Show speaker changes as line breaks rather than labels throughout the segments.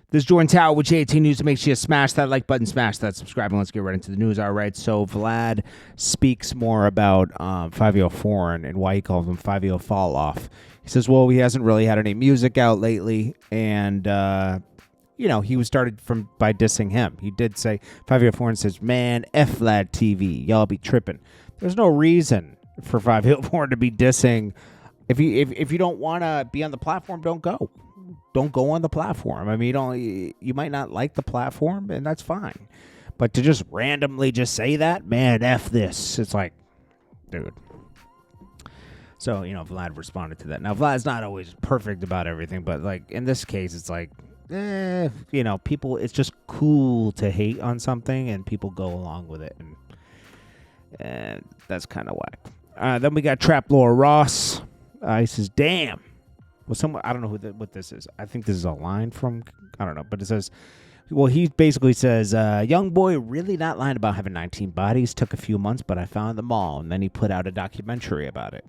This is JordanTower with JT News. Make sure you smash that like button, smash that subscribe, and let's get right into the news. All right, so Vlad speaks more about Fivio Foreign and why he calls him Fivio Fall Off. He says, well, he hasn't really had any music out lately, and, he was started by dissing him. He did say, Fivio Foreign says, man, F Vlad TV, y'all be tripping. There's no reason for Fivio Foreign to be dissing. If you don't want to be on the platform, don't go. Don't go on the platform. I mean, you might not like the platform, and that's fine. But to just randomly just say that, man, F this. It's like, dude. So, Vlad responded to that. Now, Vlad's not always perfect about everything, but, like, in this case, it's like, people, it's just cool to hate on something, and people go along with it, and that's kind of whack. Then we got Trap Lord Ross. He says, damn. Well, I don't know what this is. I think this is a line from, I don't know, but it says, well, he basically says, Youngboy really not lying about having 19 bodies. Took a few months, but I found them all. And then he put out a documentary about it.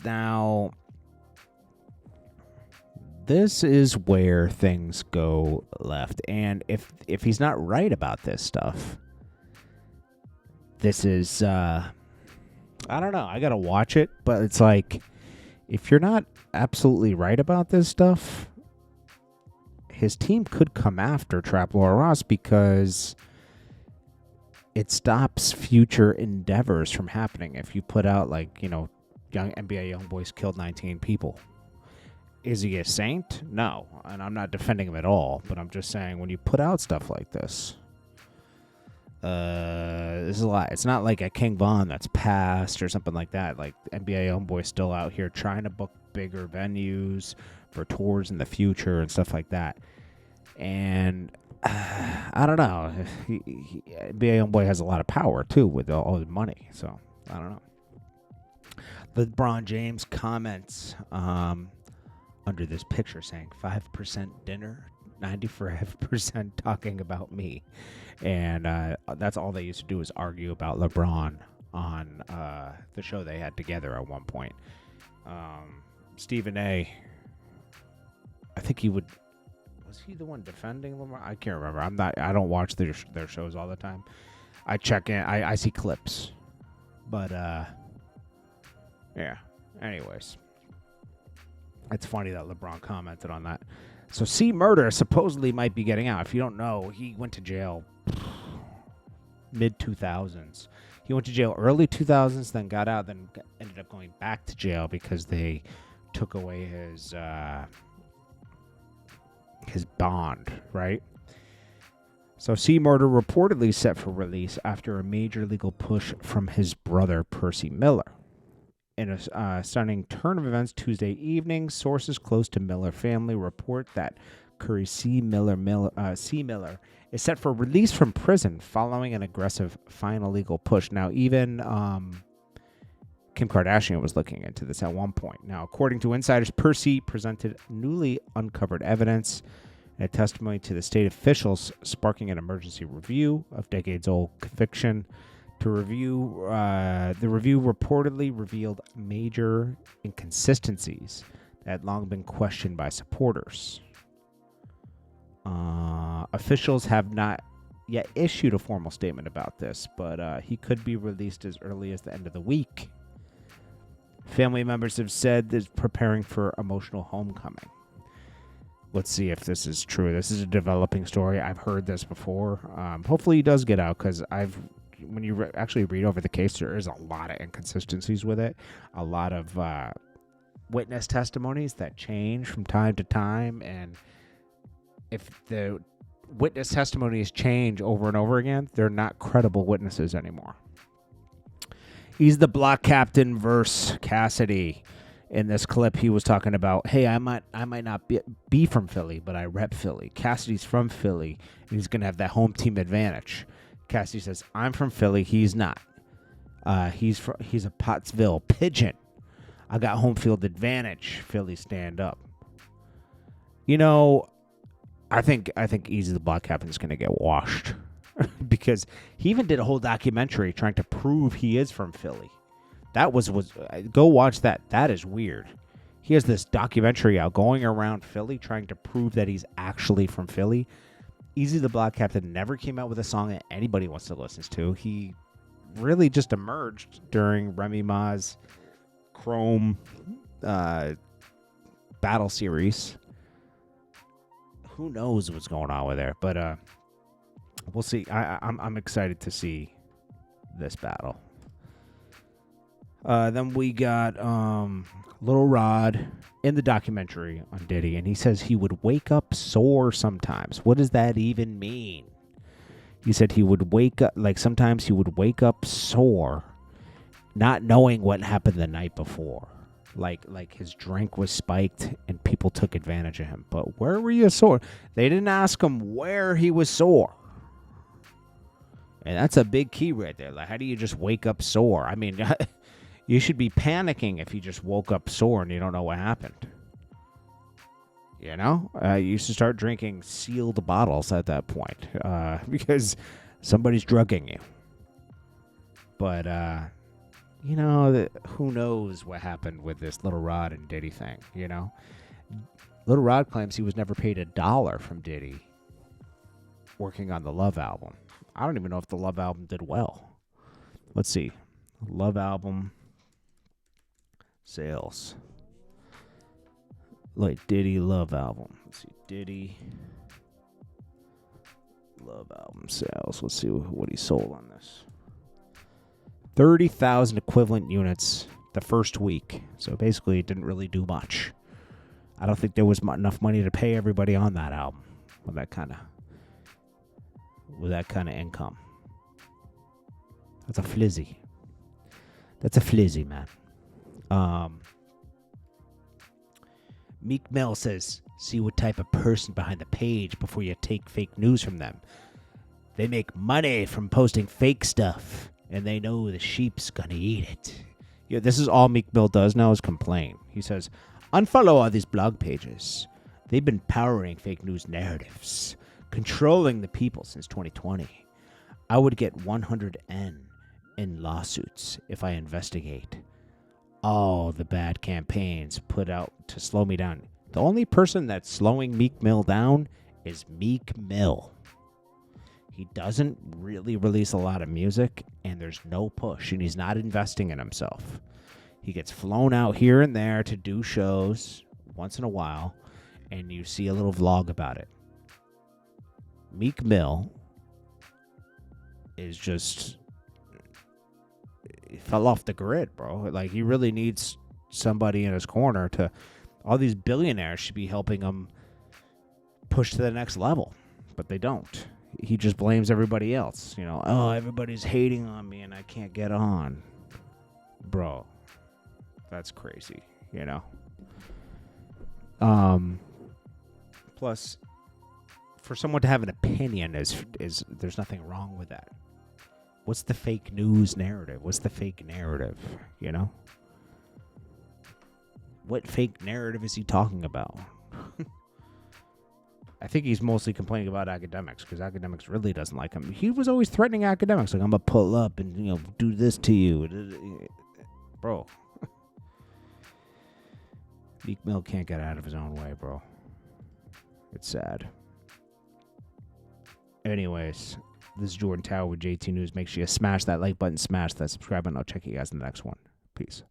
Now, this is where things go left. And if he's not right about this stuff, this is, I don't know. I got to watch it, but it's like, if you're not absolutely right about this stuff, his team could come after Trap Lord Ross because it stops future endeavors from happening. If you put out, like, young NBA Youngboys killed 19 people. Is he a saint? No. And I'm not defending him at all, but I'm just saying when you put out stuff like this, this is a lot. It's not like a King Von that's passed or something like that. Like, NBA Youngboy's still out here trying to book bigger venues for tours in the future and stuff like that. And I don't know. NBA Youngboy has a lot of power too with all his money. So I don't know. LeBron James comments under this picture saying 5% dinner, 95% talking about me. And that's all they used to do is argue about LeBron on the show they had together at one point. Stephen A., I think he would... Was he the one defending LeBron? I can't remember. I don't watch their shows all the time. I check in. I see clips. But, yeah. Anyways. It's funny that LeBron commented on that. So C-Murda supposedly might be getting out. If you don't know, he went to jail mid-2000s. He went to jail early 2000s, then got out, then ended up going back to jail because they took away his bond, right? So C-Murda reportedly set for release after a major legal push from his brother, Percy Miller. In a stunning turn of events Tuesday evening, sources close to Miller family report that Curry C. Miller is set for release from prison following an aggressive final legal push. Now, even Kim Kardashian was looking into this at one point. Now, according to insiders, Percy presented newly uncovered evidence and a testimony to the state officials, sparking an emergency review of decades-old conviction. The review reportedly revealed major inconsistencies that had long been questioned by supporters. Officials have not yet issued a formal statement about this, but he could be released as early as the end of the week. Family members have said they're preparing for emotional homecoming. Let's see if this is true. This is a developing story. I've heard this before. Hopefully he does get out, because when you actually read over the case, there is a lot of inconsistencies with it. A lot of witness testimonies that change from time to time. And if the witness testimonies change over and over again, they're not credible witnesses anymore. He's the block captain versus Cassidy. In this clip, he was talking about, hey, I might not be from Philly, but I rep Philly. Cassidy's from Philly, and he's going to have that home team advantage. Cassidy says, I'm from Philly. He's not. He's a Pottsville pigeon. I got home field advantage. Philly, stand up. I think Easy the Block Captain is going to get washed because he even did a whole documentary trying to prove he is from Philly. That was go watch that. That is weird. He has this documentary out going around Philly trying to prove that he's actually from Philly. Easy the Block Captain never came out with a song that anybody wants to listen to. He really just emerged during Remy Ma's Chrome battle series. Who knows what's going on with there, but we'll see. I'm excited to see this battle. Then we got Lil Rod in the documentary on Diddy, and he says he would wake up sore sometimes. What does that even mean? He said he would wake up, like sometimes he would wake up sore, not knowing what happened the night before. Like his drink was spiked and people took advantage of him. But where were you sore? They didn't ask him where he was sore. And that's a big key right there. Like, how do you just wake up sore? I mean, you should be panicking if you just woke up sore and you don't know what happened. You know? You should start drinking sealed bottles at that point. Because somebody's drugging you. But, you know, who knows what happened with this Lil Rod and Diddy thing, you know? Lil Rod claims he was never paid $1 from Diddy working on the Love album. I don't even know if the Love album did well. Let's see. Love album sales. Like Diddy Love album. Let's see. Diddy Love album sales. Let's see what he sold on this. 30,000 equivalent units the first week. So basically it didn't really do much. I don't think there was enough money to pay everybody on that album with that kind of income. That's a flizzy. That's a flizzy, man. Meek Mill says, see what type of person behind the page before you take fake news from them. They make money from posting fake stuff. And they know the sheep's gonna eat it. Yeah, this is all Meek Mill does now is complain. He says, unfollow all these blog pages. They've been powering fake news narratives, controlling the people since 2020. I would get 100N in lawsuits if I investigate all the bad campaigns put out to slow me down. The only person that's slowing Meek Mill down is Meek Mill. He doesn't really release a lot of music, and there's no push, and he's not investing in himself. He gets flown out here and there to do shows once in a while, and you see a little vlog about it. Meek Mill is just... he fell off the grid, bro. Like, he really needs somebody in his corner to... all these billionaires should be helping him push to the next level, but they don't. He just blames everybody else. You know, oh, everybody's hating on me and I can't get on. Bro, that's crazy, you know? Plus, for someone to have an opinion is there's nothing wrong with that. What's the fake news narrative? What's the fake narrative, you know? What fake narrative is he talking about? I think he's mostly complaining about academics because academics really doesn't like him. He was always threatening academics, like, I'm going to pull up and, you know, do this to you. Bro. Meek Mill can't get out of his own way, bro. It's sad. Anyways, this is Jordan Tower with JT News. Make sure you smash that like button, smash that subscribe button. I'll check you guys in the next one. Peace.